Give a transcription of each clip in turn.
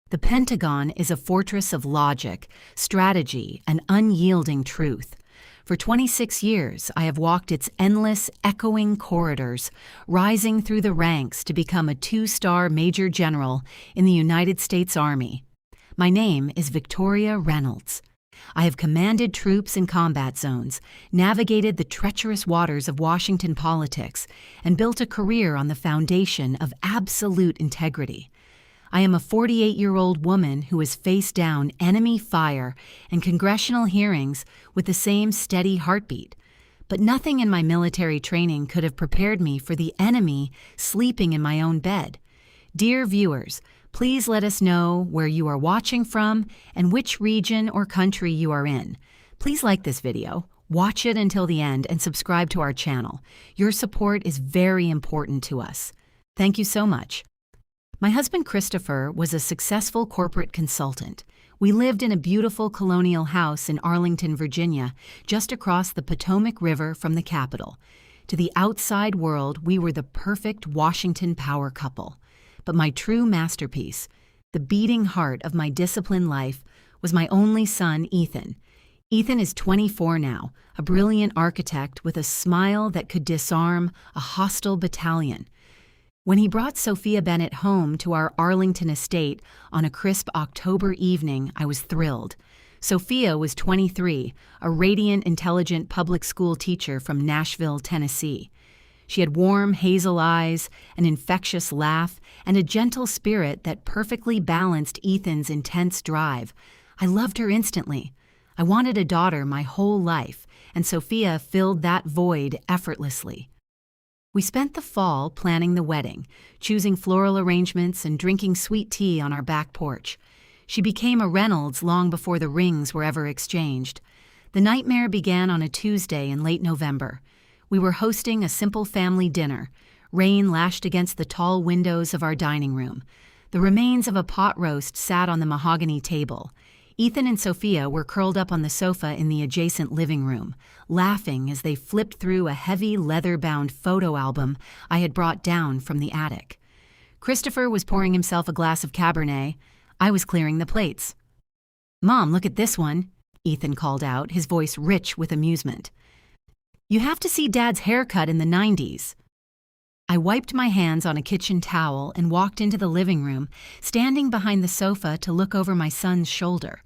The Pentagon is a fortress of logic, strategy, and unyielding truth. For 26 years, I have walked its endless, echoing corridors, rising through the ranks to become a two-star Major General in the United States Army. My name is Victoria Reynolds. I have commanded troops in combat zones, navigated the treacherous waters of Washington politics, and built a career on the foundation of absolute integrity. I am a 48-year-old woman who has faced down enemy fire and congressional hearings with the same steady heartbeat. But nothing in my military training could have prepared me for the enemy sleeping in my own bed. Dear viewers, please let us know where you are watching from and which region or country you are in. Please like this video, watch it until the end, and subscribe to our channel. Your support is very important to us. Thank you so much. My husband Christopher was a successful corporate consultant. We lived in a beautiful colonial house in Arlington, Virginia, just across the Potomac River from the capital. To the outside world, we were the perfect Washington power couple. But my true masterpiece, the beating heart of my disciplined life, was my only son, Ethan. Ethan is 24 now, a brilliant architect with a smile that could disarm a hostile battalion. When he brought Sophia Bennett home to our Arlington estate on a crisp October evening, I was thrilled. Sophia was 23, a radiant, intelligent public school teacher from Nashville, Tennessee. She had warm hazel eyes, an infectious laugh, and a gentle spirit that perfectly balanced Ethan's intense drive. I loved her instantly. I wanted a daughter my whole life, and Sophia filled that void effortlessly. We spent the fall planning the wedding, choosing floral arrangements and drinking sweet tea on our back porch. She became a Reynolds long before the rings were ever exchanged. The nightmare began on a Tuesday in late November. We were hosting a simple family dinner. Rain lashed against the tall windows of our dining room. The remains of a pot roast sat on the mahogany table. Ethan and Sophia were curled up on the sofa in the adjacent living room, laughing as they flipped through a heavy leather-bound photo album I had brought down from the attic. Christopher was pouring himself a glass of Cabernet. I was clearing the plates. "Mom, look at this one," Ethan called out, his voice rich with amusement. "You have to see Dad's haircut in the 90s. I wiped my hands on a kitchen towel and walked into the living room, standing behind the sofa to look over my son's shoulder.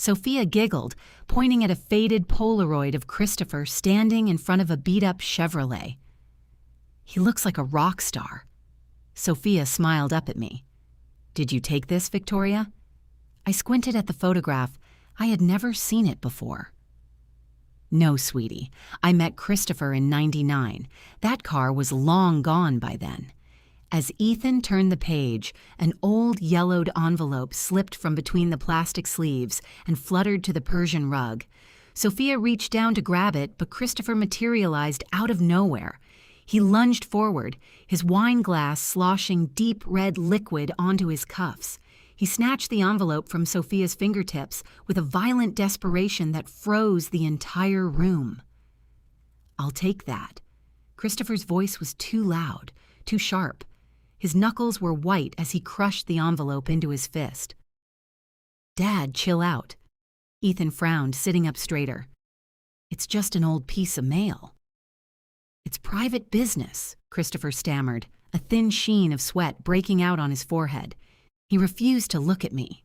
Sophia giggled, pointing at a faded Polaroid of Christopher standing in front of a beat-up Chevrolet. "He looks like a rock star." Sophia smiled up at me. "Did you take this, Victoria?" I squinted at the photograph. I had never seen it before. "No, sweetie. I met Christopher in '99. That car was long gone by then." As Ethan turned the page, an old yellowed envelope slipped from between the plastic sleeves and fluttered to the Persian rug. Sophia reached down to grab it, but Christopher materialized out of nowhere. He lunged forward, his wine glass sloshing deep red liquid onto his cuffs. He snatched the envelope from Sophia's fingertips with a violent desperation that froze the entire room. "I'll take that." Christopher's voice was too loud, too sharp. His knuckles were white as he crushed the envelope into his fist. "Dad, chill out." Ethan frowned, sitting up straighter. "It's just an old piece of mail." "It's private business," Christopher stammered, a thin sheen of sweat breaking out on his forehead. He refused to look at me.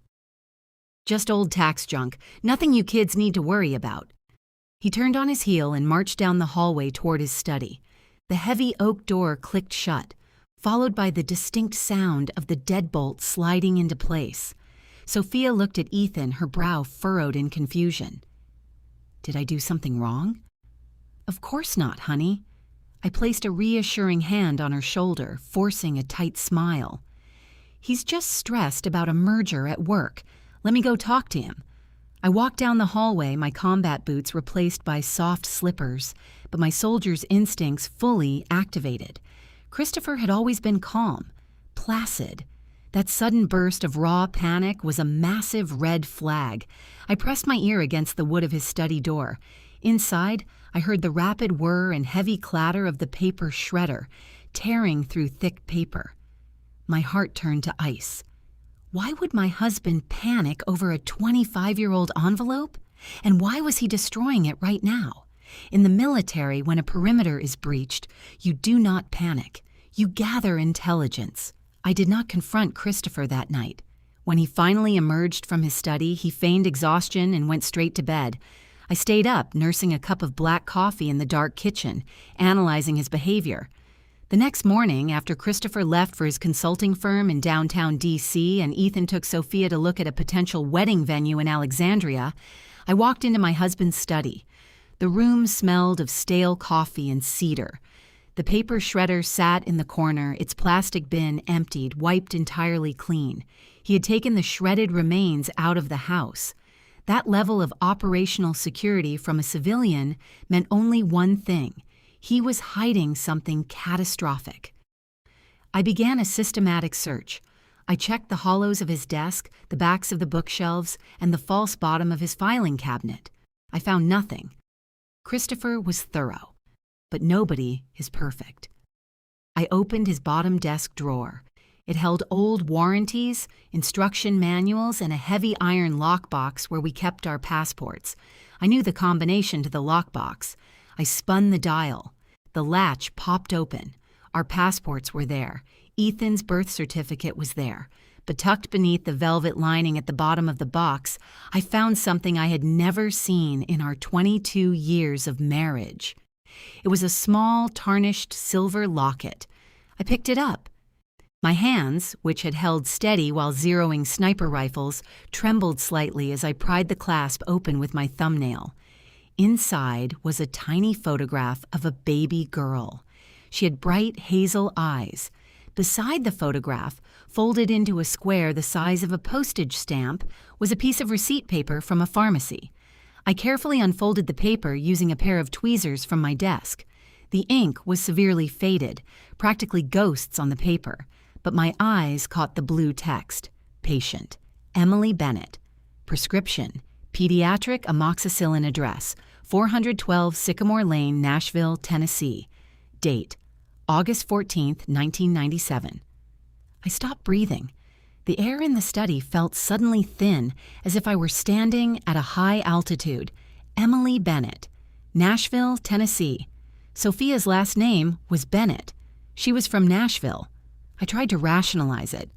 "Just old tax junk, nothing you kids need to worry about." He turned on his heel and marched down the hallway toward his study. The heavy oak door clicked shut, followed by the distinct sound of the deadbolt sliding into place. Sophia looked at Ethan, her brow furrowed in confusion. "Did I do something wrong?" "Of course not, honey." I placed a reassuring hand on her shoulder, forcing a tight smile. "He's just stressed about a merger at work. Let me go talk to him." I walked down the hallway, my combat boots replaced by soft slippers, but my soldier's instincts fully activated. Christopher had always been calm, placid. That sudden burst of raw panic was a massive red flag. I pressed my ear against the wood of his study door. Inside, I heard the rapid whir and heavy clatter of the paper shredder, tearing through thick paper. My heart turned to ice. Why would my husband panic over a 25-year-old envelope? And why was he destroying it right now? In the military, when a perimeter is breached, you do not panic. You gather intelligence. I did not confront Christopher that night. When he finally emerged from his study, he feigned exhaustion and went straight to bed. I stayed up, nursing a cup of black coffee in the dark kitchen, analyzing his behavior. The next morning, after Christopher left for his consulting firm in downtown D.C. and Ethan took Sophia to look at a potential wedding venue in Alexandria, I walked into my husband's study. The room smelled of stale coffee and cedar. The paper shredder sat in the corner, its plastic bin emptied, wiped entirely clean. He had taken the shredded remains out of the house. That level of operational security from a civilian meant only one thing. He was hiding something catastrophic. I began a systematic search. I checked the hollows of his desk, the backs of the bookshelves, and the false bottom of his filing cabinet. I found nothing. Christopher was thorough, but nobody is perfect. I opened his bottom desk drawer. It held old warranties, instruction manuals, and a heavy iron lockbox where we kept our passports. I knew the combination to the lockbox. I spun the dial. The latch popped open. Our passports were there. Ethan's birth certificate was there. But tucked beneath the velvet lining at the bottom of the box, I found something I had never seen in our 22 years of marriage. It was a small, tarnished silver locket. I picked it up. My hands, which had held steady while zeroing sniper rifles, trembled slightly as I pried the clasp open with my thumbnail. Inside was a tiny photograph of a baby girl. She had bright hazel eyes. Beside the photograph, folded into a square the size of a postage stamp, was a piece of receipt paper from a pharmacy. I carefully unfolded the paper using a pair of tweezers from my desk. The ink was severely faded, practically ghosts on the paper, but my eyes caught the blue text. Patient, Emily Bennett. Prescription, pediatric amoxicillin address, 412 Sycamore Lane, Nashville, Tennessee. Date, August 14th, 1997. I stopped breathing. The air in the study felt suddenly thin, as if I were standing at a high altitude. Emily Bennett, Nashville, Tennessee. Sophia's last name was Bennett. She was from Nashville. I tried to rationalize it.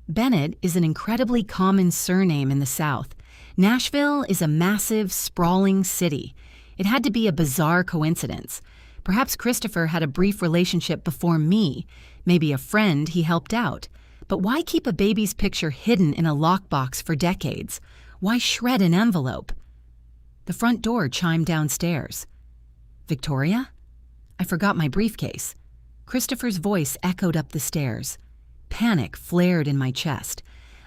Bennett is an incredibly common surname in the South. Nashville is a massive, sprawling city. It had to be a bizarre coincidence. Perhaps Christopher had a brief relationship before me, maybe a friend he helped out. But why keep a baby's picture hidden in a lockbox for decades? Why shred an envelope? The front door chimed downstairs. Victoria? I forgot my briefcase. Christopher's voice echoed up the stairs. Panic flared in my chest.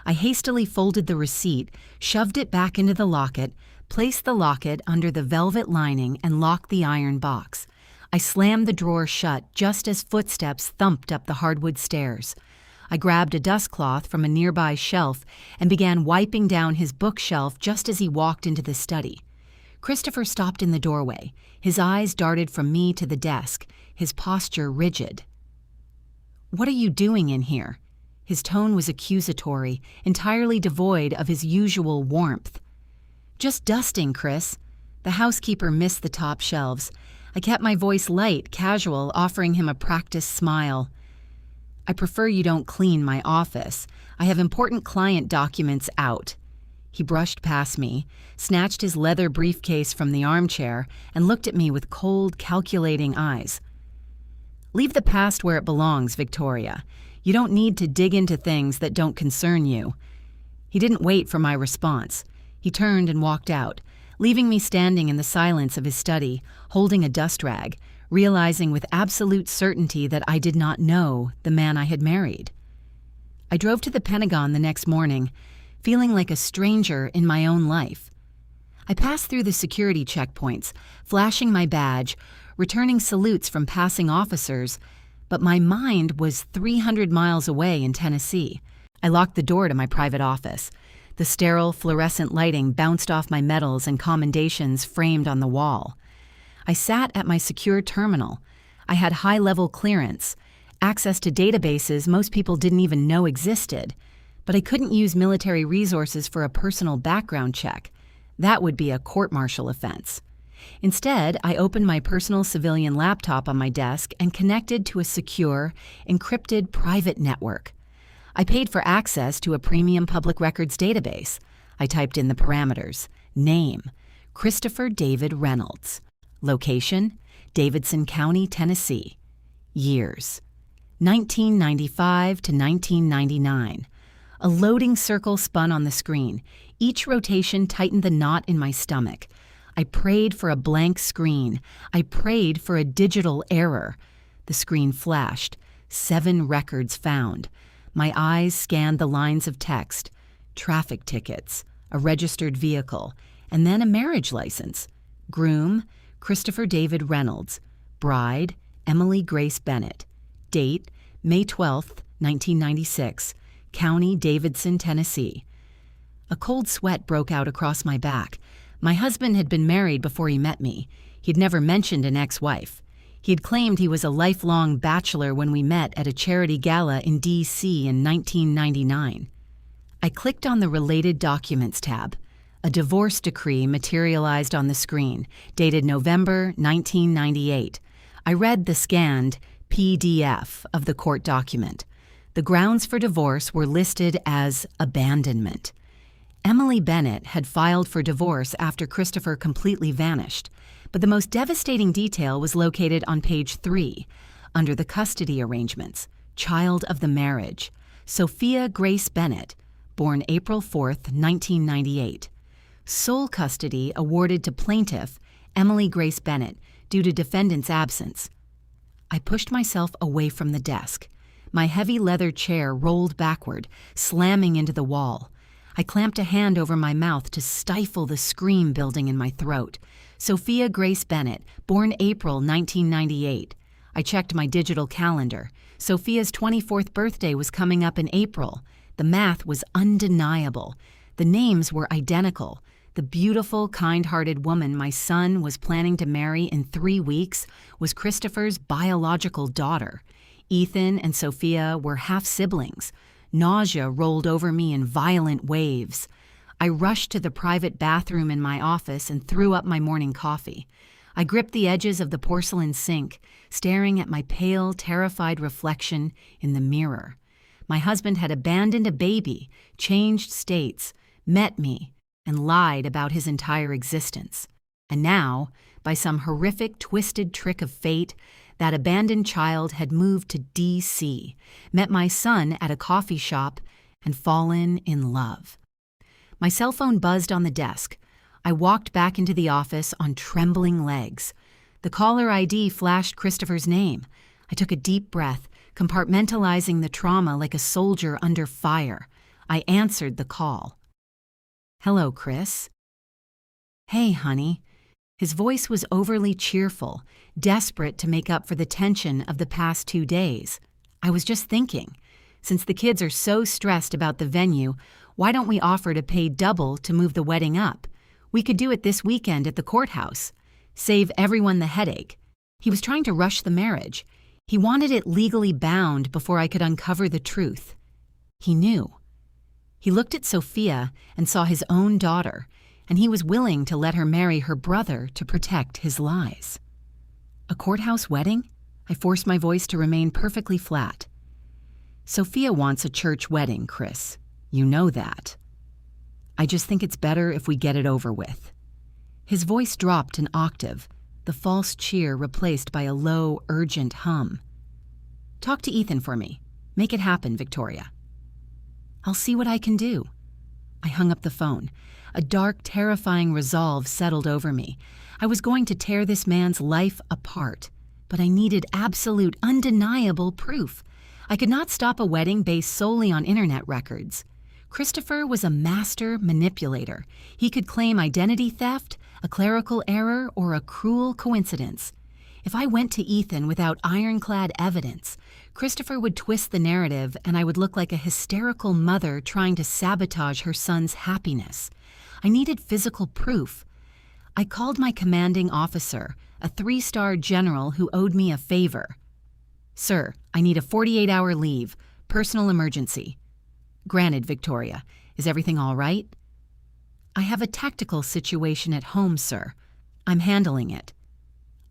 I hastily folded the receipt, shoved it back into the locket, placed the locket under the velvet lining, and locked the iron box. I slammed the drawer shut just as footsteps thumped up the hardwood stairs. I grabbed a dust cloth from a nearby shelf and began wiping down his bookshelf just as he walked into the study. Christopher stopped in the doorway. His eyes darted from me to the desk, his posture rigid. "What are you doing in here?" His tone was accusatory, entirely devoid of his usual warmth. "Just dusting, Chris." The housekeeper missed the top shelves. I kept my voice light, casual, offering him a practiced smile. "I prefer you don't clean my office. I have important client documents out." He brushed past me, snatched his leather briefcase from the armchair, and looked at me with cold, calculating eyes. "Leave the past where it belongs, Victoria. You don't need to dig into things that don't concern you." He didn't wait for my response. He turned and walked out, leaving me standing in the silence of his study, holding a dust rag, realizing with absolute certainty that I did not know the man I had married. I drove to the Pentagon the next morning, feeling like a stranger in my own life. I passed through the security checkpoints, flashing my badge, returning salutes from passing officers, but my mind was 300 miles away in Tennessee. I locked the door to my private office. The sterile, fluorescent lighting bounced off my medals and commendations framed on the wall. I sat at my secure terminal. I had high-level clearance, access to databases most people didn't even know existed. but I couldn't use military resources for a personal background check. That would be a court-martial offense. Instead, I opened my personal civilian laptop on my desk and connected to a secure, encrypted private network. I paid for access to a premium public records database. I typed in the parameters. Name: Christopher David Reynolds. Location: Davidson County, Tennessee. Years: 1995 to 1999. A loading circle spun on the screen. Each rotation tightened the knot in my stomach. I prayed for a blank screen. I prayed for a digital error. The screen flashed. 7 records found. My eyes scanned the lines of text. Traffic tickets, a registered vehicle, and then a marriage license. Groom: Christopher David Reynolds. Bride: Emily Grace Bennett. Date: May 12, 1996. County: Davidson, Tennessee. A cold sweat broke out across my back. My husband had been married before he met me. He'd never mentioned an ex-wife. He had claimed he was a lifelong bachelor when we met at a charity gala in D.C. in 1999. I clicked on the Related Documents tab. A divorce decree materialized on the screen, dated November 1998. I read the scanned PDF of the court document. The grounds for divorce were listed as abandonment. Emily Bennett had filed for divorce after Christopher completely vanished, but the most devastating detail was located on page 3, under the custody arrangements. Child of the marriage: Sophia Grace Bennett, born April 4, 1998. Sole custody awarded to plaintiff Emily Grace Bennett due to defendant's absence. I pushed myself away from the desk. My heavy leather chair rolled backward, slamming into the wall. I clamped a hand over my mouth to stifle the scream building in my throat. Sophia Grace Bennett, born April 1998. I checked my digital calendar. Sophia's 24th birthday was coming up in April. The math was undeniable. The names were identical. The beautiful, kind-hearted woman my son was planning to marry in 3 weeks was Christopher's biological daughter. Ethan and Sophia were half-siblings. Nausea rolled over me in violent waves. I rushed to the private bathroom in my office and threw up my morning coffee. I gripped the edges of the porcelain sink, staring at my pale, terrified reflection in the mirror. My husband had abandoned a baby, changed states, met me, and lied about his entire existence. And now, by some horrific, twisted trick of fate, that abandoned child had moved to D.C., met my son at a coffee shop, and fallen in love. My cell phone buzzed on the desk. I walked back into the office on trembling legs. The caller ID flashed Christopher's name. I took a deep breath, compartmentalizing the trauma like a soldier under fire. I answered the call. "Hello, Chris." "Hey, honey." His voice was overly cheerful, desperate to make up for the tension of the past 2 days. "I was just thinking, since the kids are so stressed about the venue, why don't we offer to pay double to move the wedding up? We could do it this weekend at the courthouse. Save everyone the headache." He was trying to rush the marriage. He wanted it legally bound before I could uncover the truth. He knew. He looked at Sophia and saw his own daughter, and he was willing to let her marry her brother to protect his lies. "A courthouse wedding?" I forced my voice to remain perfectly flat. "Sophia wants a church wedding, Chris. You know that. I just think it's better if we get it over with." His voice dropped an octave, the false cheer replaced by a low, urgent hum. "Talk to Ethan for me. Make it happen, Victoria." "I'll see what I can do." I hung up the phone. A dark, terrifying resolve settled over me. I was going to tear this man's life apart, but I needed absolute, undeniable proof. I could not stop a wedding based solely on internet records. Christopher was a master manipulator. He could claim identity theft, a clerical error, or a cruel coincidence. If I went to Ethan without ironclad evidence, Christopher would twist the narrative and I would look like a hysterical mother trying to sabotage her son's happiness. I needed physical proof. I called my commanding officer, a 3-star general who owed me a favor. "Sir, I need a 48-hour leave. Personal emergency." Granted, Victoria. Is everything all right? I have a tactical situation at home, sir. I'm handling it.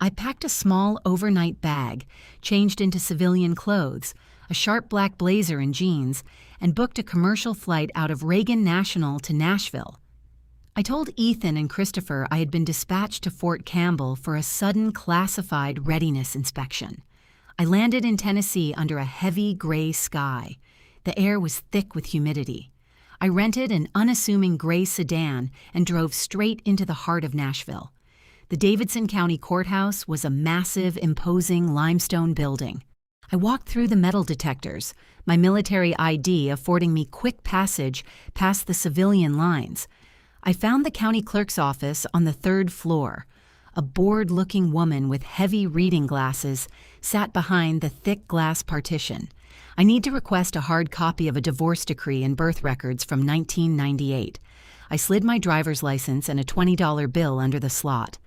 I packed a small overnight bag, changed into civilian clothes, a sharp black blazer and jeans, and booked a commercial flight out of Reagan National to Nashville. I told Ethan and Christopher I had been dispatched to Fort Campbell for a sudden classified readiness inspection. I landed in Tennessee under a heavy gray sky. The air was thick with humidity. I rented an unassuming gray sedan and drove straight into the heart of Nashville. The Davidson County Courthouse was a massive, imposing limestone building. I walked through the metal detectors, my military ID affording me quick passage past the civilian lines. I found the county clerk's office on the 3rd floor. A bored-looking woman with heavy reading glasses sat behind the thick glass partition. I need to request a hard copy of a divorce decree and birth records from 1998. I slid my driver's license and a $20 bill under the slot.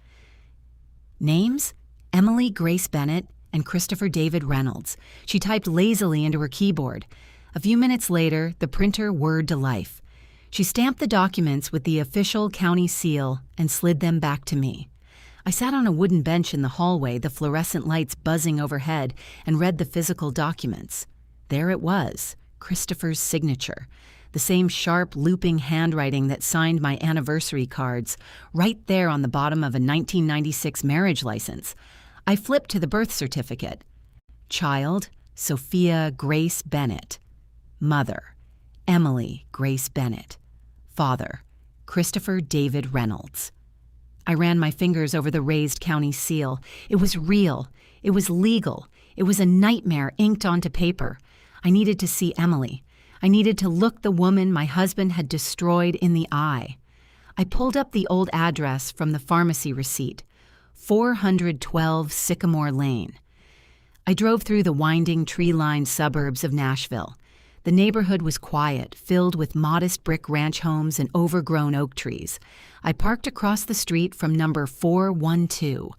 Names? Emily Grace Bennett and Christopher David Reynolds. She typed lazily into her keyboard. A few minutes later, the printer whirred to life. She stamped the documents with the official county seal and slid them back to me. I sat on a wooden bench in the hallway, the fluorescent lights buzzing overhead, and read the physical documents. There it was, Christopher's signature, the same sharp, looping handwriting that signed my anniversary cards, right there on the bottom of a 1996 marriage license. I flipped to the birth certificate. Child, Sophia Grace Bennett. Mother, Emily Grace Bennett. Father, Christopher David Reynolds. I ran my fingers over the raised county seal. It was real. It was legal. It was a nightmare inked onto paper. I needed to see Emily. I needed to look the woman my husband had destroyed in the eye. I pulled up the old address from the pharmacy receipt, 412 Sycamore Lane. I drove through the winding, tree-lined suburbs of Nashville. The neighborhood was quiet, filled with modest brick ranch homes and overgrown oak trees. I parked across the street from number 412.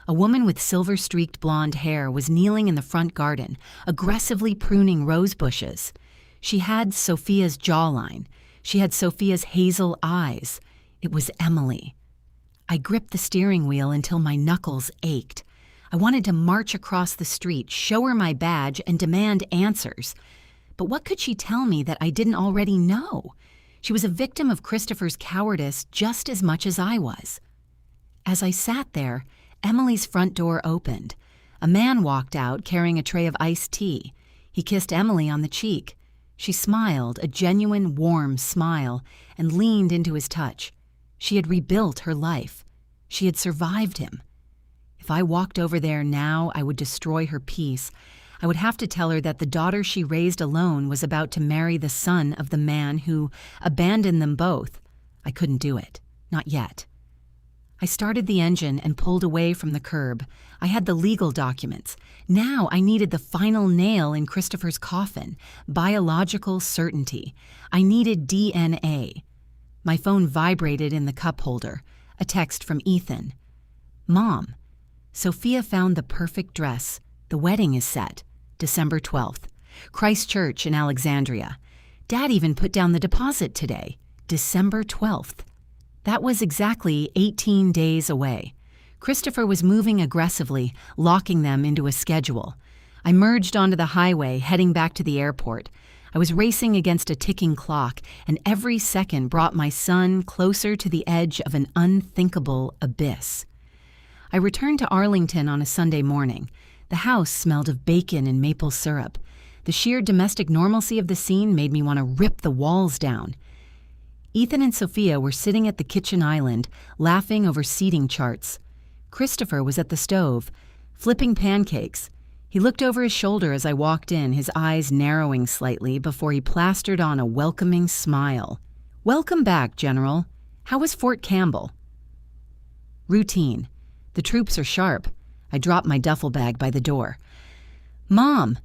A woman with silver-streaked blonde hair was kneeling in the front garden, aggressively pruning rose bushes. She had Sophia's jawline. She had Sophia's hazel eyes. It was Emily. I gripped the steering wheel until my knuckles ached. I wanted to march across the street, show her my badge, and demand answers. But what could she tell me that I didn't already know? She was a victim of Christopher's cowardice just as much as I was. As I sat there, Emily's front door opened. A man walked out carrying a tray of iced tea. He kissed Emily on the cheek. She smiled, a genuine, warm smile, and leaned into his touch. She had rebuilt her life. She had survived him. If I walked over there now, I would destroy her peace. I would have to tell her that the daughter she raised alone was about to marry the son of the man who abandoned them both. I couldn't do it. Not yet. I started the engine and pulled away from the curb. I had the legal documents. Now I needed the final nail in Christopher's coffin, biological certainty. I needed DNA. My phone vibrated in the cup holder. A text from Ethan. Mom, Sophia found the perfect dress. The wedding is set. December 12th. Christ Church in Alexandria. Dad even put down the deposit today. December 12th. That was exactly 18 days away. Christopher was moving aggressively, locking them into a schedule. I merged onto the highway, heading back to the airport. I was racing against a ticking clock, and every second brought my son closer to the edge of an unthinkable abyss. I returned to Arlington on a Sunday morning. The house smelled of bacon and maple syrup. The sheer domestic normalcy of the scene made me want to rip the walls down. Ethan and Sophia were sitting at the kitchen island, laughing over seating charts. Christopher was at the stove, flipping pancakes. He looked over his shoulder as I walked in, his eyes narrowing slightly before he plastered on a welcoming smile. Welcome back, General. How was Fort Campbell? Routine. The troops are sharp. I dropped my duffel bag by the door. Mom!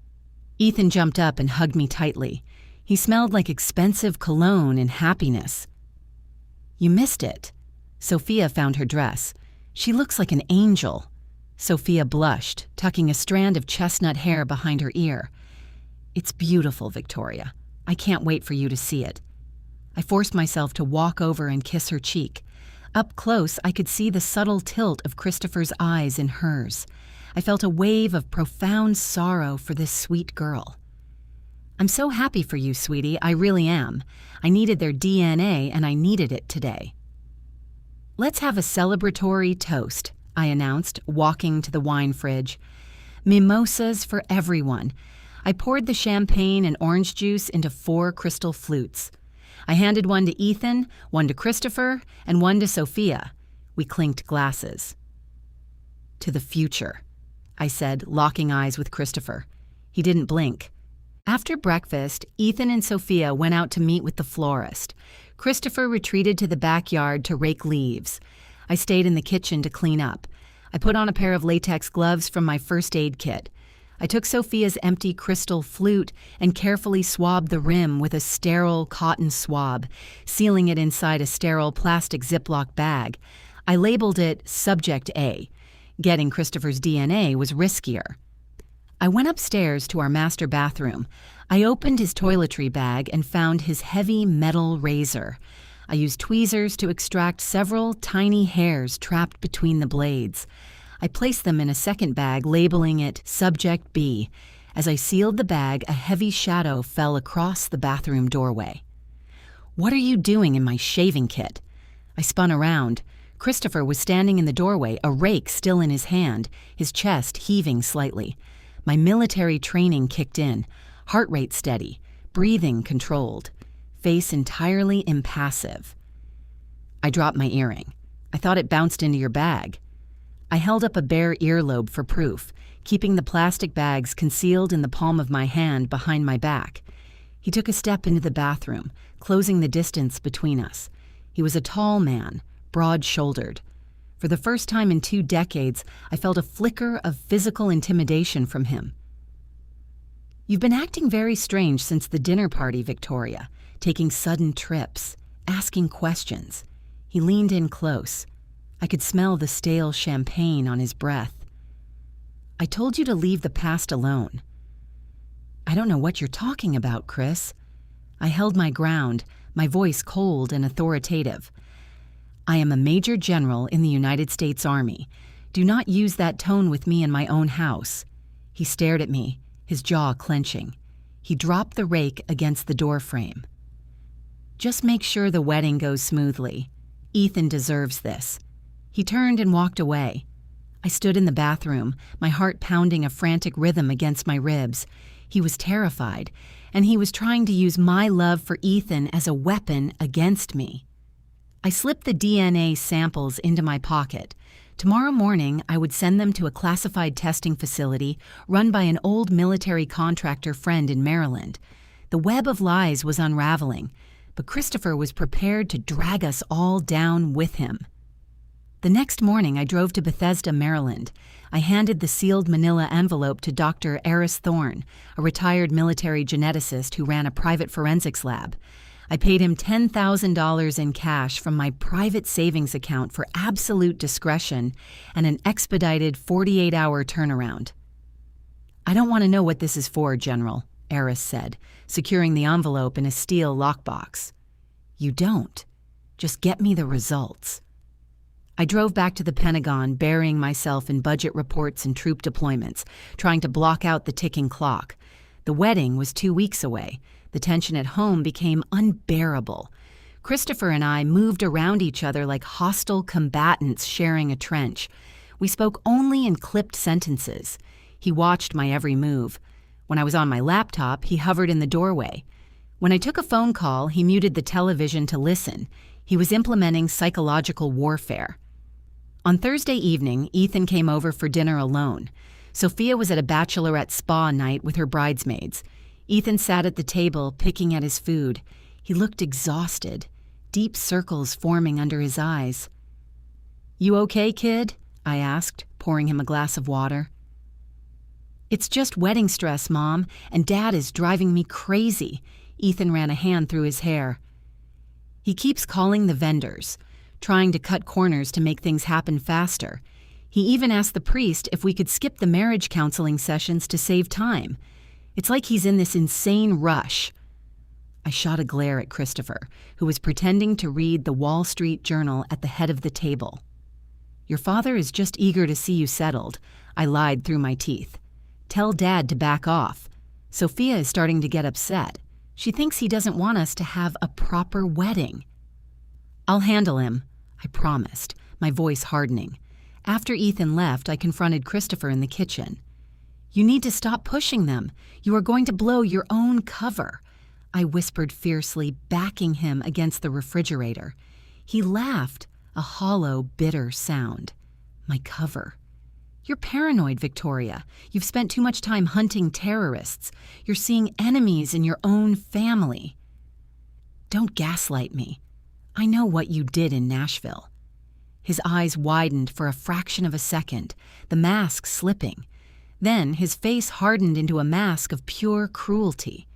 Ethan jumped up and hugged me tightly. He smelled like expensive cologne and happiness. You missed it. Sophia found her dress. She looks like an angel. Sophia blushed, tucking a strand of chestnut hair behind her ear. It's beautiful, Victoria. I can't wait for you to see it." I forced myself to walk over and kiss her cheek. Up close, I could see the subtle tilt of Christopher's eyes in hers. I felt a wave of profound sorrow for this sweet girl. "I'm so happy for you, sweetie, I really am. I needed their DNA and I needed it today." "Let's have a celebratory toast," I announced, walking to the wine fridge. "Mimosas for everyone." I poured the champagne and orange juice into 4 crystal flutes. I handed one to Ethan, one to Christopher, and one to Sophia. We clinked glasses. "To the future," I said, locking eyes with Christopher. He didn't blink. After breakfast, Ethan and Sophia went out to meet with the florist. Christopher retreated to the backyard to rake leaves. I stayed in the kitchen to clean up. I put on a pair of latex gloves from my first aid kit. I took Sophia's empty crystal flute and carefully swabbed the rim with a sterile cotton swab, sealing it inside a sterile plastic Ziploc bag. I labeled it Subject A. Getting Christopher's DNA was riskier. I went upstairs to our master bathroom. I opened his toiletry bag and found his heavy metal razor. I used tweezers to extract several tiny hairs trapped between the blades. I placed them in a second bag, labeling it Subject B. As I sealed the bag, a heavy shadow fell across the bathroom doorway. "What are you doing in my shaving kit?" I spun around. Christopher was standing in the doorway, a rake still in his hand, his chest heaving slightly. My military training kicked in, heart rate steady, breathing controlled, face entirely impassive. I dropped my earring. "I thought it bounced into your bag." I held up a bare earlobe for proof, keeping the plastic bags concealed in the palm of my hand behind my back. He took a step into the bathroom, closing the distance between us. He was a tall man, broad-shouldered. For the first time in 2 decades, I felt a flicker of physical intimidation from him. "You've been acting very strange since the dinner party, Victoria, taking sudden trips, asking questions." He leaned in close. I could smell the stale champagne on his breath. "I told you to leave the past alone." "I don't know what you're talking about, Chris." I held my ground, my voice cold and authoritative. "I am a Major General in the United States Army. Do not use that tone with me in my own house." He stared at me, his jaw clenching. He dropped the rake against the door frame. "Just make sure the wedding goes smoothly. Ethan deserves this." He turned and walked away. I stood in the bathroom, my heart pounding a frantic rhythm against my ribs. He was terrified, and he was trying to use my love for Ethan as a weapon against me. I slipped the DNA samples into my pocket. Tomorrow morning, I would send them to a classified testing facility run by an old military contractor friend in Maryland. The web of lies was unraveling, but Christopher was prepared to drag us all down with him. The next morning, I drove to Bethesda, Maryland. I handed the sealed manila envelope to Dr. Eris Thorne, a retired military geneticist who ran a private forensics lab. I paid him $10,000 in cash from my private savings account for absolute discretion and an expedited 48-hour turnaround. "I don't want to know what this is for, General," Eris said, securing the envelope in a steel lockbox. "You don't. Just get me the results." I drove back to the Pentagon, burying myself in budget reports and troop deployments, trying to block out the ticking clock. The wedding was 2 weeks away. The tension at home became unbearable. Christopher and I moved around each other like hostile combatants sharing a trench. We spoke only in clipped sentences. He watched my every move. When I was on my laptop, he hovered in the doorway. When I took a phone call, he muted the television to listen. He was implementing psychological warfare. On Thursday evening, Ethan came over for dinner alone. Sophia was at a bachelorette spa night with her bridesmaids. Ethan sat at the table, picking at his food. He looked exhausted, deep circles forming under his eyes. "You okay, kid?" I asked, pouring him a glass of water. "It's just wedding stress, Mom, and Dad is driving me crazy." Ethan ran a hand through his hair. "He keeps calling the vendors, trying to cut corners to make things happen faster. He even asked the priest if we could skip the marriage counseling sessions to save time. It's like he's in this insane rush." I shot a glare at Christopher, who was pretending to read the Wall Street Journal at the head of the table. "Your father is just eager to see you settled," I lied through my teeth. "Tell Dad to back off. Sophia is starting to get upset. She thinks he doesn't want us to have a proper wedding." "I'll handle him," I promised, my voice hardening. After Ethan left, I confronted Christopher in the kitchen. "You need to stop pushing them. You are going to blow your own cover," I whispered fiercely, backing him against the refrigerator. He laughed, a hollow, bitter sound. "My cover. You're paranoid, Victoria. You've spent too much time hunting terrorists. You're seeing enemies in your own family." "Don't gaslight me. I know what you did in Nashville." His eyes widened for a fraction of a second, the mask slipping. Then his face hardened into a mask of pure cruelty.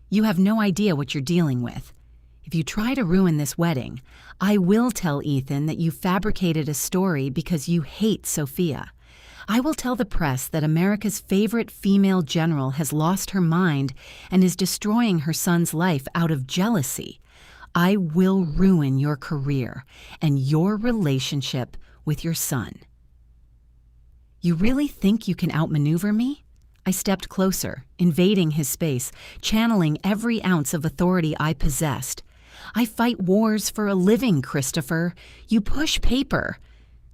"You have no idea what you're dealing with. If you try to ruin this wedding, I will tell Ethan that you fabricated a story because you hate Sophia. I will tell the press that America's favorite female general has lost her mind and is destroying her son's life out of jealousy. I will ruin your career and your relationship with your son." "You really think you can outmaneuver me?" I stepped closer, invading his space, channeling every ounce of authority I possessed. "I fight wars for a living, Christopher. You push paper."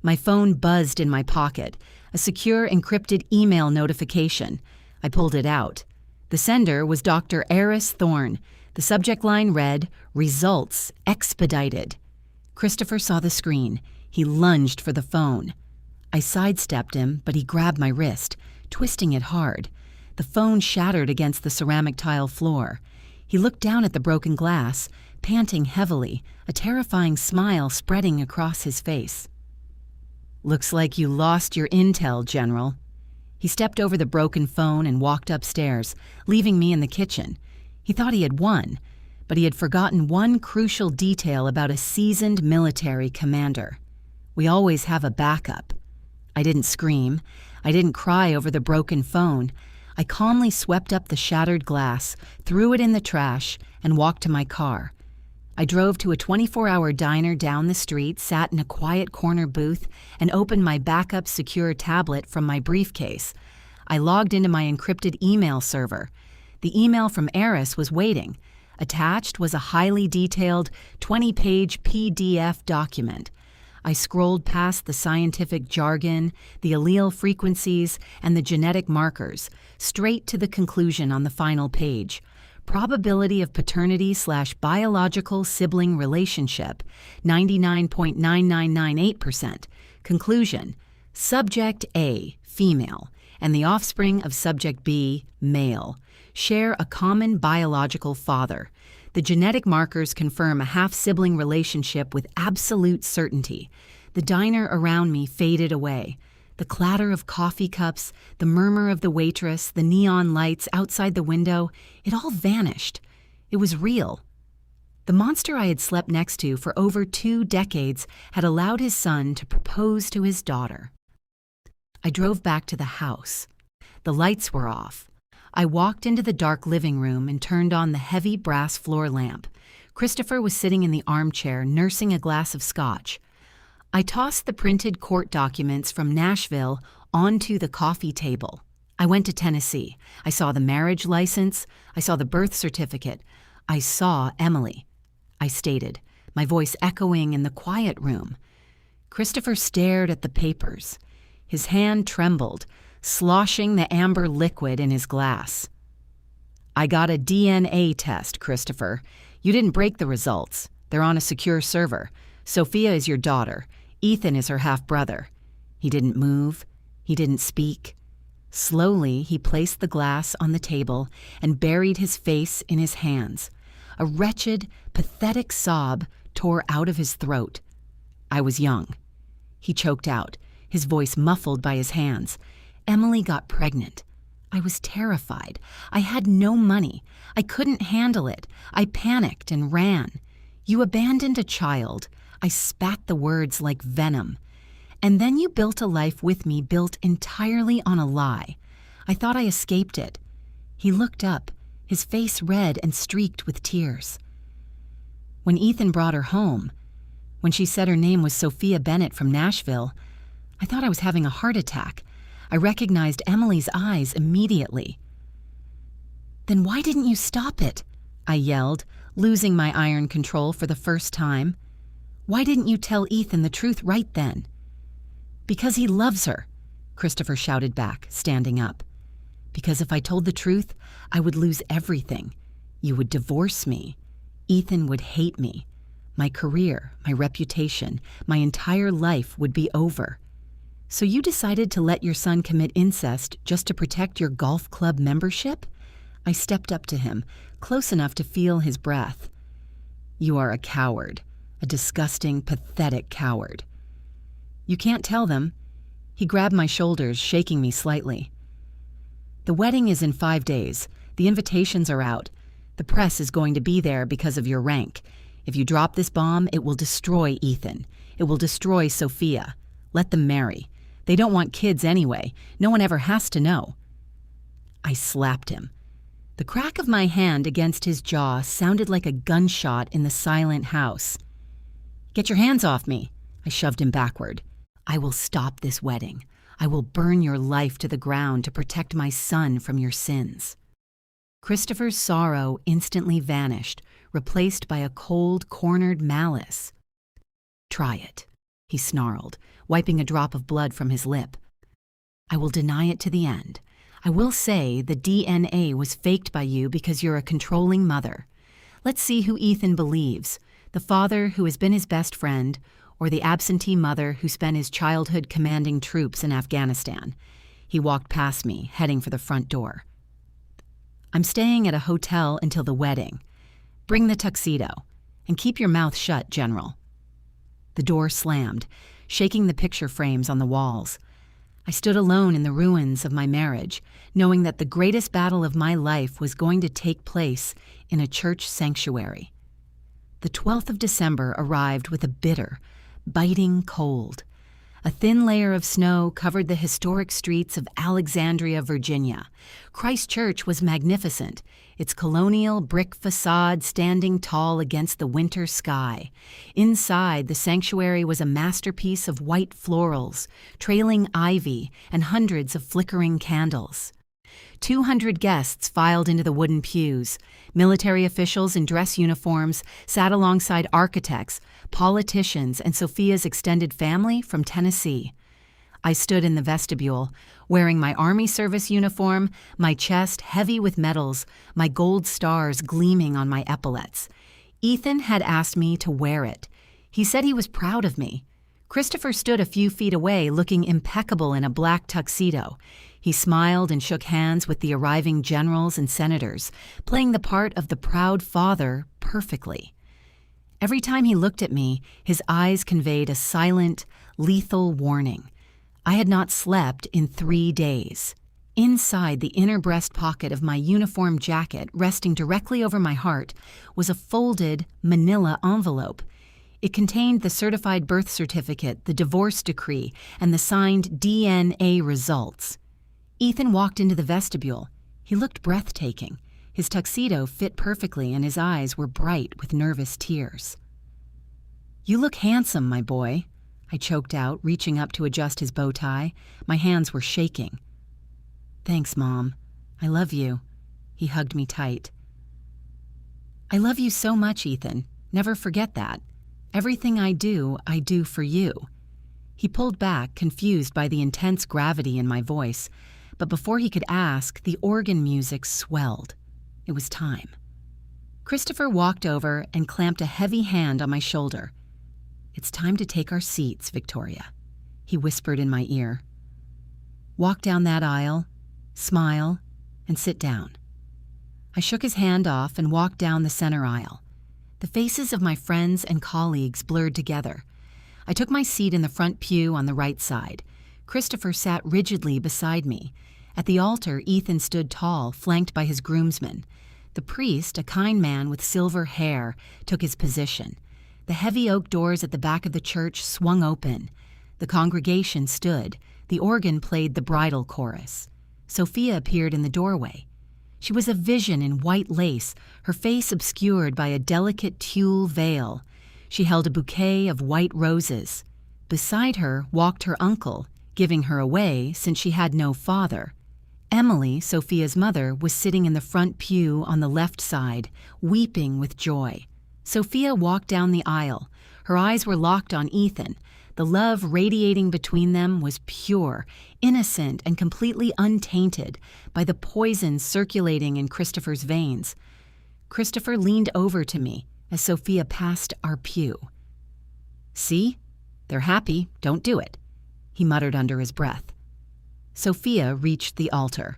My phone buzzed in my pocket, a secure encrypted email notification. I pulled it out. The sender was Dr. Eris Thorne. The subject line read, "Results expedited." Christopher saw the screen. He lunged for the phone. I sidestepped him, but he grabbed my wrist, twisting it hard. The phone shattered against the ceramic tile floor. He looked down at the broken glass, panting heavily, a terrifying smile spreading across his face. "Looks like you lost your intel, General." He stepped over the broken phone and walked upstairs, leaving me in the kitchen. He thought he had won, but he had forgotten one crucial detail about a seasoned military commander. We always have a backup. I didn't scream. I didn't cry over the broken phone. I calmly swept up the shattered glass, threw it in the trash, and walked to my car. I drove to a 24-hour diner down the street, sat in a quiet corner booth, and opened my backup secure tablet from my briefcase. I logged into my encrypted email server. The email from Eris was waiting. Attached was a highly detailed 20-page PDF document. I scrolled past the scientific jargon, the allele frequencies, and the genetic markers, straight to the conclusion on the final page. Probability of paternity/biological sibling relationship, 99.9998%. Conclusion, Subject A, female, and the offspring of Subject B, male, share a common biological father. The genetic markers confirm a half-sibling relationship with absolute certainty. The diner around me faded away. The clatter of coffee cups, the murmur of the waitress, the neon lights outside the window, it all vanished. It was real. The monster I had slept next to for over 2 decades had allowed his son to propose to his daughter. I drove back to the house. The lights were off. I walked into the dark living room and turned on the heavy brass floor lamp. Christopher was sitting in the armchair, nursing a glass of scotch. I tossed the printed court documents from Nashville onto the coffee table. I went to Tennessee. I saw the marriage license. I saw the birth certificate. I saw Emily, I stated, my voice echoing in the quiet room. Christopher stared at the papers. His hand trembled, sloshing the amber liquid in his glass. "I got a DNA test, Christopher. You didn't break the results. They're on a secure server. Sophia is your daughter. Ethan is her half-brother." He didn't move. He didn't speak. Slowly, he placed the glass on the table and buried his face in his hands. A wretched, pathetic sob tore out of his throat. "I was young," he choked out, his voice muffled by his hands. "Emily got pregnant. I was terrified. I had no money. I couldn't handle it. I panicked and ran. You abandoned a child." I spat the words like venom. "And then you built a life with me built entirely on a lie. I thought I escaped it." He looked up, his face red and streaked with tears. When Ethan brought her home, when she said her name was Sophia Bennett from Nashville, I thought I was having a heart attack. I recognized Emily's eyes immediately. "Then why didn't you stop it?" I yelled, losing my iron control for the first time. "Why didn't you tell Ethan the truth right then?" "Because he loves her," Christopher shouted back, standing up. "Because if I told the truth, I would lose everything. You would divorce me. Ethan would hate me. My career, my reputation, my entire life would be over. So you decided to let your son commit incest just to protect your golf club membership?" I stepped up to him, close enough to feel his breath. "You are a coward, a disgusting, pathetic coward." "You can't tell them." He grabbed my shoulders, shaking me slightly. "The wedding is in 5 days. The invitations are out. The press is going to be there because of your rank. If you drop this bomb, it will destroy Ethan. It will destroy Sophia. Let them marry. They don't want kids anyway. No one ever has to know." I slapped him. The crack of my hand against his jaw sounded like a gunshot in the silent house. "Get your hands off me." I shoved him backward. "I will stop this wedding. I will burn your life to the ground to protect my son from your sins." Christopher's sorrow instantly vanished, replaced by a cold, cornered malice. "Try it," he snarled, wiping a drop of blood from his lip. "I will deny it to the end. I will say the DNA was faked by you because you're a controlling mother. Let's see who Ethan believes, the father who has been his best friend, or the absentee mother who spent his childhood commanding troops in Afghanistan." He walked past me, heading for the front door. "I'm staying at a hotel until the wedding. Bring the tuxedo. And keep your mouth shut, General." The door slammed, shaking the picture frames on the walls. I stood alone in the ruins of my marriage, knowing that the greatest battle of my life was going to take place in a church sanctuary. The 12th of December arrived with a bitter, biting cold. A thin layer of snow covered the historic streets of Alexandria, Virginia. Christ Church was magnificent, its colonial brick facade standing tall against the winter sky. Inside, the sanctuary was a masterpiece of white florals, trailing ivy, and hundreds of flickering candles. 200 guests filed into the wooden pews. Military officials in dress uniforms sat alongside architects, politicians, and Sophia's extended family from Tennessee. I stood in the vestibule, wearing my Army service uniform, my chest heavy with medals, my gold stars gleaming on my epaulets. Ethan had asked me to wear it. He said he was proud of me. Christopher stood a few feet away, looking impeccable in a black tuxedo. He smiled and shook hands with the arriving generals and senators, playing the part of the proud father perfectly. Every time he looked at me, his eyes conveyed a silent, lethal warning. I had not slept in 3 days. Inside the inner breast pocket of my uniform jacket, resting directly over my heart, was a folded manila envelope. It contained the certified birth certificate, the divorce decree, and the signed DNA results. Ethan walked into the vestibule. He looked breathtaking. His tuxedo fit perfectly, and his eyes were bright with nervous tears. "You look handsome, my boy," I choked out, reaching up to adjust his bow tie. My hands were shaking. "Thanks, Mom. I love you." He hugged me tight. "I love you so much, Ethan. Never forget that. Everything I do for you." He pulled back, confused by the intense gravity in my voice, but before he could ask, the organ music swelled. It was time. Christopher walked over and clamped a heavy hand on my shoulder. "It's time to take our seats, Victoria," he whispered in my ear. "Walk down that aisle, smile, and sit down." I shook his hand off and walked down the center aisle. The faces of my friends and colleagues blurred together. I took my seat in the front pew on the right side. Christopher sat rigidly beside me. At the altar, Ethan stood tall, flanked by his groomsmen. The priest, a kind man with silver hair, took his position. The heavy oak doors at the back of the church swung open. The congregation stood. The organ played the bridal chorus. Sophia appeared in the doorway. She was a vision in white lace, her face obscured by a delicate tulle veil. She held a bouquet of white roses. Beside her walked her uncle, giving her away since she had no father. Emily, Sophia's mother, was sitting in the front pew on the left side, weeping with joy. Sophia walked down the aisle. Her eyes were locked on Ethan. The love radiating between them was pure, innocent, and completely untainted by the poison circulating in Christopher's veins. Christopher leaned over to me as Sophia passed our pew. "See? They're happy. Don't do it," he muttered under his breath. Sophia reached the altar.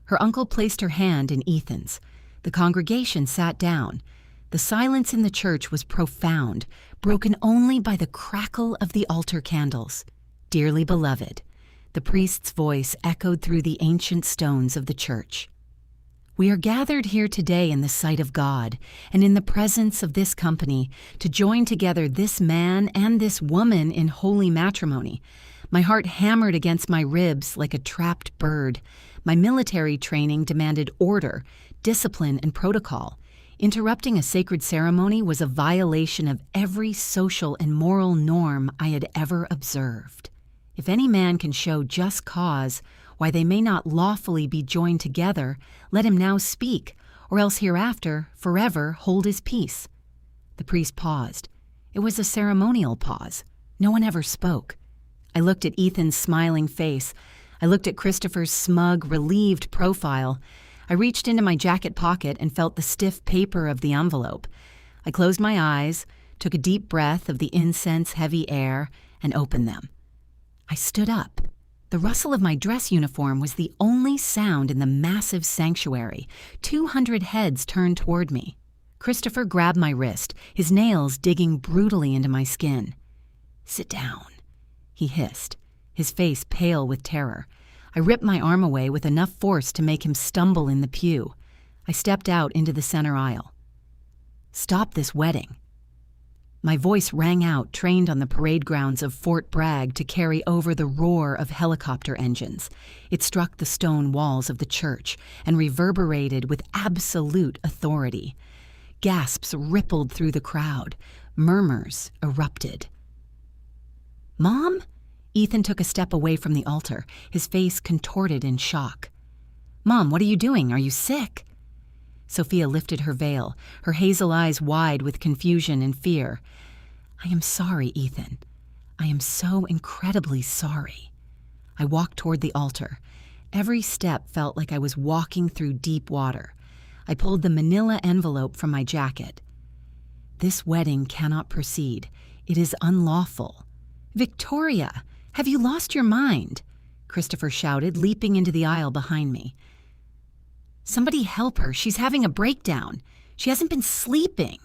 Her uncle placed her hand in Ethan's. The congregation sat down. The silence in the church was profound, broken only by the crackle of the altar candles. "Dearly beloved," the priest's voice echoed through the ancient stones of the church. "We are gathered here today in the sight of God and in the presence of this company to join together this man and this woman in holy matrimony. My heart hammered against my ribs like a trapped bird. My military training demanded order, discipline, and protocol. Interrupting a sacred ceremony was a violation of every social and moral norm I had ever observed. If any man can show just cause why they may not lawfully be joined together, let him now speak, or else hereafter forever hold his peace." The priest paused. It was a ceremonial pause. No one ever spoke. I looked at Ethan's smiling face. I looked at Christopher's smug, relieved profile. I reached into my jacket pocket and felt the stiff paper of the envelope. I closed my eyes, took a deep breath of the incense-heavy air, and opened them. I stood up. The rustle of my dress uniform was the only sound in the massive sanctuary. 200 heads turned toward me. Christopher grabbed my wrist, his nails digging brutally into my skin. "Sit down," he hissed, his face pale with terror. I ripped my arm away with enough force to make him stumble in the pew. I stepped out into the center aisle. "Stop this wedding." My voice rang out, trained on the parade grounds of Fort Bragg to carry over the roar of helicopter engines. It struck the stone walls of the church and reverberated with absolute authority. Gasps rippled through the crowd. Murmurs erupted. "Mom?" Ethan took a step away from the altar, his face contorted in shock. "Mom, what are you doing? Are you sick?" Sophia lifted her veil, her hazel eyes wide with confusion and fear. "I am sorry, Ethan. I am so incredibly sorry." I walked toward the altar. Every step felt like I was walking through deep water. I pulled the manila envelope from my jacket. "This wedding cannot proceed. It is unlawful." "Victoria! Have you lost your mind?" Christopher shouted, leaping into the aisle behind me. "Somebody help her. She's having a breakdown. She hasn't been sleeping."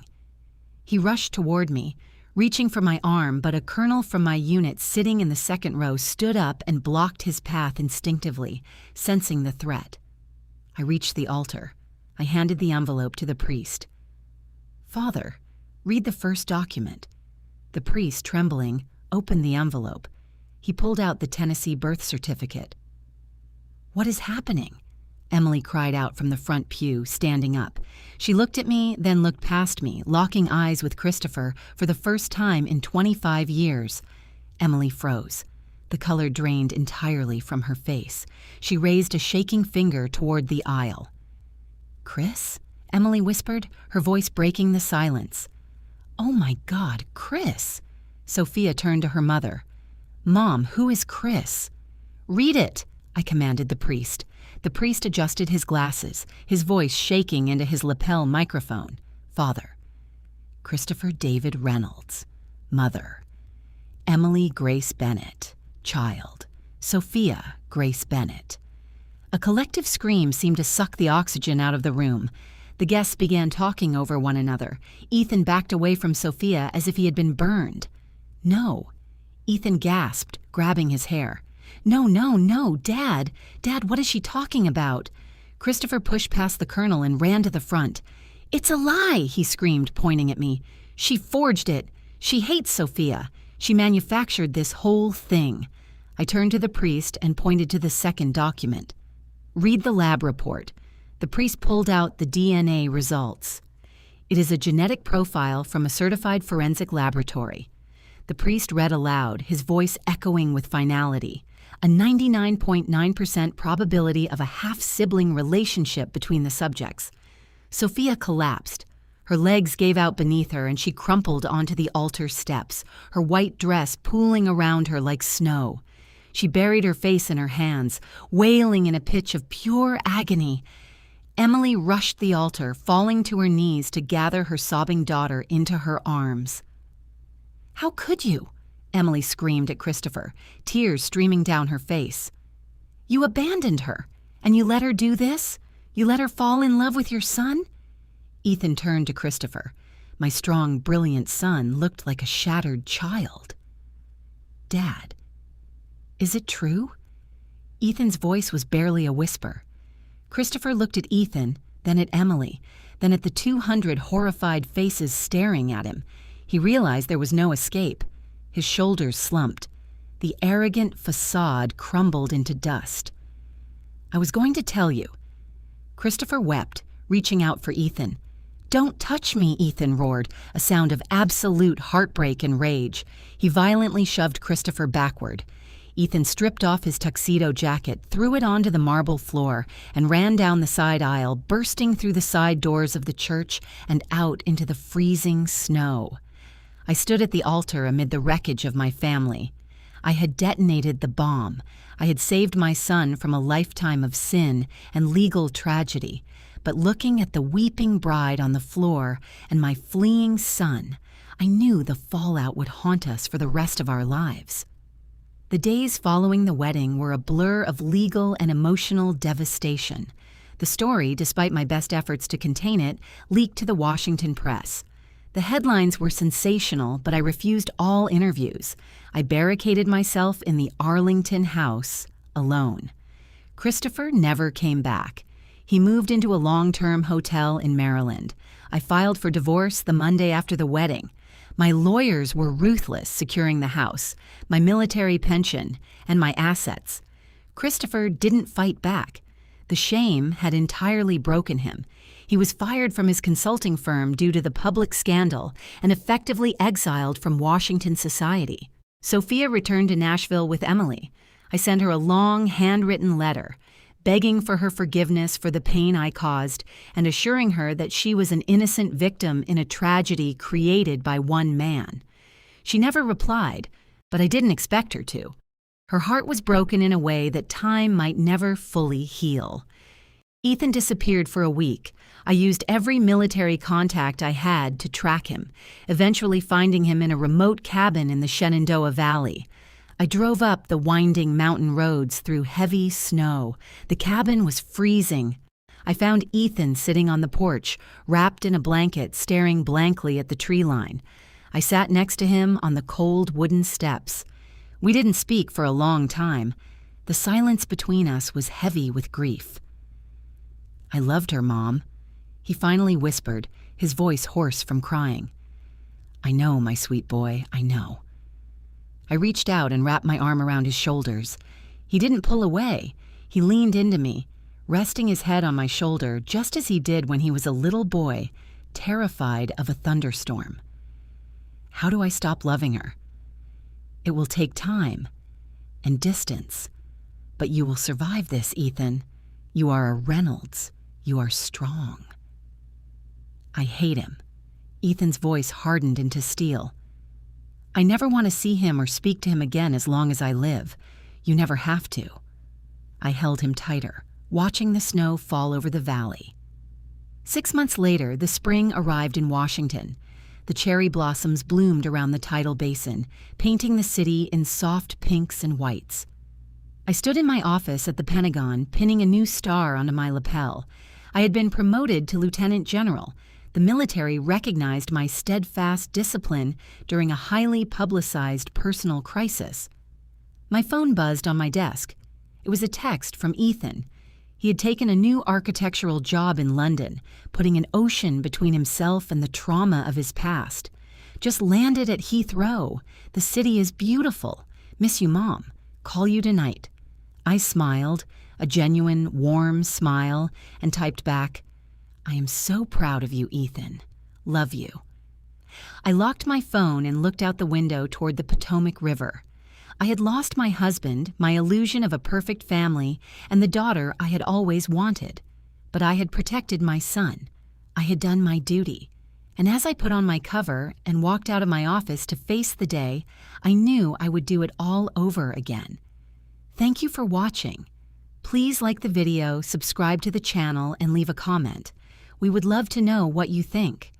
He rushed toward me, reaching for my arm, but a colonel from my unit sitting in the second row stood up and blocked his path instinctively, sensing the threat. I reached the altar. I handed the envelope to the priest. "Father, read the first document." The priest, trembling, opened the envelope. He pulled out the Tennessee birth certificate. "What is happening?" Emily cried out from the front pew, standing up. She looked at me, then looked past me, locking eyes with Christopher for the first time in 25 years. Emily froze. The color drained entirely from her face. She raised a shaking finger toward the aisle. "Chris?" Emily whispered, her voice breaking the silence. "Oh my God, Chris!" Sophia turned to her mother. "Mom, who is Chris?" "Read it," I commanded the priest. The priest adjusted his glasses, his voice shaking into his lapel microphone. "Father, Christopher David Reynolds. Mother, Emily Grace Bennett. Child, Sophia Grace Bennett." A collective scream seemed to suck the oxygen out of the room. The guests began talking over one another. Ethan backed away from Sophia as if he had been burned. "No." Ethan gasped, grabbing his hair. "No, no, no, Dad! Dad, what is she talking about?" Christopher pushed past the colonel and ran to the front. "It's a lie!" he screamed, pointing at me. "She forged it. She hates Sophia. She manufactured this whole thing." I turned to the priest and pointed to the second document. "Read the lab report." The priest pulled out the DNA results. It is a genetic profile from a certified forensic laboratory. The priest read aloud, his voice echoing with finality. A 99.9% probability of a half-sibling relationship between the subjects. Sophia collapsed. Her legs gave out beneath her and she crumpled onto the altar steps, her white dress pooling around her like snow. She buried her face in her hands, wailing in a pitch of pure agony. Emily rushed the altar, falling to her knees to gather her sobbing daughter into her arms. "How could you?" Emily screamed at Christopher, tears streaming down her face. "You abandoned her, and you let her do this? You let her fall in love with your son?" Ethan turned to Christopher. My strong, brilliant son looked like a shattered child. "Dad, is it true?" Ethan's voice was barely a whisper. Christopher looked at Ethan, then at Emily, then at the 200 horrified faces staring at him. He realized there was no escape. His shoulders slumped. The arrogant facade crumbled into dust. "I was going to tell you." Christopher wept, reaching out for Ethan. "Don't touch me," Ethan roared, a sound of absolute heartbreak and rage. He violently shoved Christopher backward. Ethan stripped off his tuxedo jacket, threw it onto the marble floor, and ran down the side aisle, bursting through the side doors of the church and out into the freezing snow. I stood at the altar amid the wreckage of my family. I had detonated the bomb. I had saved my son from a lifetime of sin and legal tragedy. But looking at the weeping bride on the floor and my fleeing son, I knew the fallout would haunt us for the rest of our lives. The days following the wedding were a blur of legal and emotional devastation. The story, despite my best efforts to contain it, leaked to the Washington press. The headlines were sensational, but I refused all interviews. I barricaded myself in the Arlington house, alone. Christopher never came back. He moved into a long-term hotel in Maryland. I filed for divorce the Monday after the wedding. My lawyers were ruthless securing the house, my military pension, and my assets. Christopher didn't fight back. The shame had entirely broken him. He was fired from his consulting firm due to the public scandal and effectively exiled from Washington society. Sophia returned to Nashville with Emily. I sent her a long, handwritten letter, begging for her forgiveness for the pain I caused and assuring her that she was an innocent victim in a tragedy created by one man. She never replied, but I didn't expect her to. Her heart was broken in a way that time might never fully heal. Ethan disappeared for a week. I used every military contact I had to track him, eventually finding him in a remote cabin in the Shenandoah Valley. I drove up the winding mountain roads through heavy snow. The cabin was freezing. I found Ethan sitting on the porch, wrapped in a blanket, staring blankly at the tree line. I sat next to him on the cold wooden steps. We didn't speak for a long time. The silence between us was heavy with grief. "I loved her, Mom," he finally whispered, his voice hoarse from crying. "I know, my sweet boy, I know." I reached out and wrapped my arm around his shoulders. He didn't pull away. He leaned into me, resting his head on my shoulder just as he did when he was a little boy, terrified of a thunderstorm. "How do I stop loving her?" "It will take time and distance, but you will survive this, Ethan. You are a Reynolds. You are strong." "I hate him." Ethan's voice hardened into steel. "I never want to see him or speak to him again as long as I live. You never have to." I held him tighter, watching the snow fall over the valley. 6 months later, the spring arrived in Washington. The cherry blossoms bloomed around the tidal basin, painting the city in soft pinks and whites. I stood in my office at the Pentagon, pinning a new star onto my lapel. I had been promoted to lieutenant general. The military recognized my steadfast discipline during a highly publicized personal crisis. My phone buzzed on my desk. It was a text from Ethan. He had taken a new architectural job in London, putting an ocean between himself and the trauma of his past. "Just landed at Heathrow. The city is beautiful. Miss you, Mom. Call you tonight." I smiled, a genuine, warm smile, and typed back, "I am so proud of you, Ethan. Love you." I locked my phone and looked out the window toward the Potomac River. I had lost my husband, my illusion of a perfect family, and the daughter I had always wanted. But I had protected my son. I had done my duty. And as I put on my cover and walked out of my office to face the day, I knew I would do it all over again. Thank you for watching. Please like the video, subscribe to the channel, and leave a comment. We would love to know what you think.